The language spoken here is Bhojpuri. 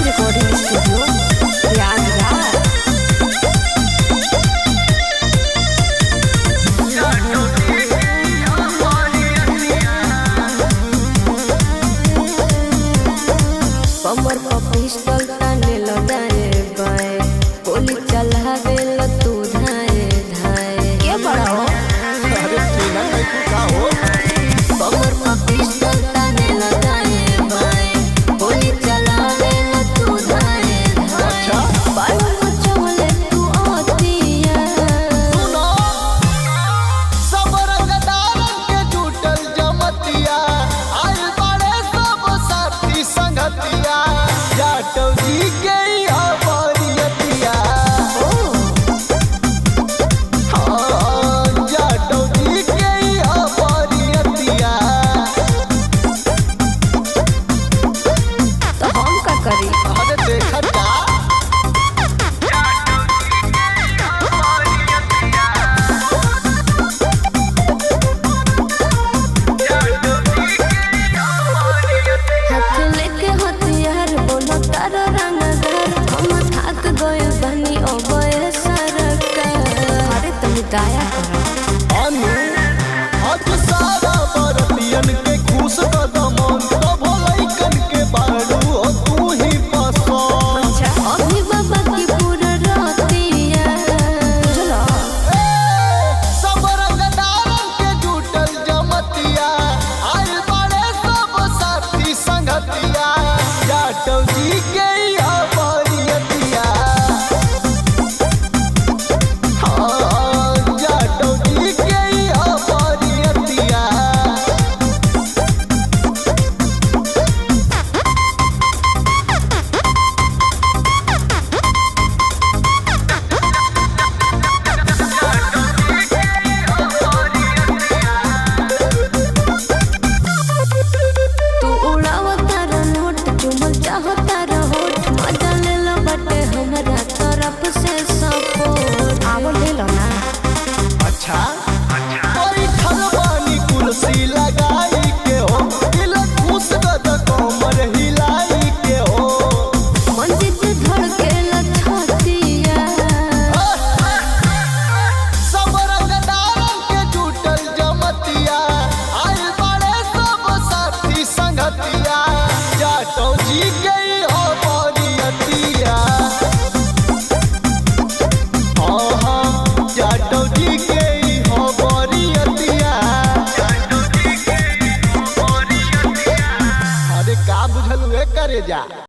Recording studio Prayagraj. कमर पर पिस्टल ताने लगाए बाए, गोली चलावे ल तू धाए धाए। के बड़ा हो? अरे चीना नहीं तू का हो? कमर पर पिस्टल ताने लगाए बाए, गोली चलावे ल तू धाए धाए। अच्छा बालू चले तू आतिया। सुनो सब रंगदारन के जुटल जमतिया, आइल बाड़े सब साथी संगतिया, जाटव जी के बरियतिया। हाँ जाटव जी के बरियतिया। तो हम का करी? अरे देखा जा हाथ लेके हथियार बोलो तारा रंगदार, हम थाक गए बनी ओ गए सरकार। अरे तुम दया करो। अनु आज सारा बरतियन के खुश कदमन, तो भलैकन के बारू हो तू ही पसंद। अभी बाबा की पूरा रातिया। चलो सब रंगदारन के जुटल जमतिया, आइल बाड़े सब साथी संगतिया, जाटव जी के बरियतिया। हाँ जाटव जी के बरियतिया। तू उड़ावा तारा नोट, चुमल चाहो तारा होठ, मजा ले लो बटे हमरा तरफ से सपोर्ट। आवो ले लो ना। अच्छा बैठल बानी कुर्सी लगाई के हो, दिल खुश गद कमर हिलाई के हो। मंजिल धड़के लछतिया। सब रंगदारन के जुटल जमतिया, आइल बाड़े सब साथी संगतिया, जाटव जी के बरियतिया। हाँ हाँ जाटव जी के बरियतिया। अरे का बुझल हुए करे जा।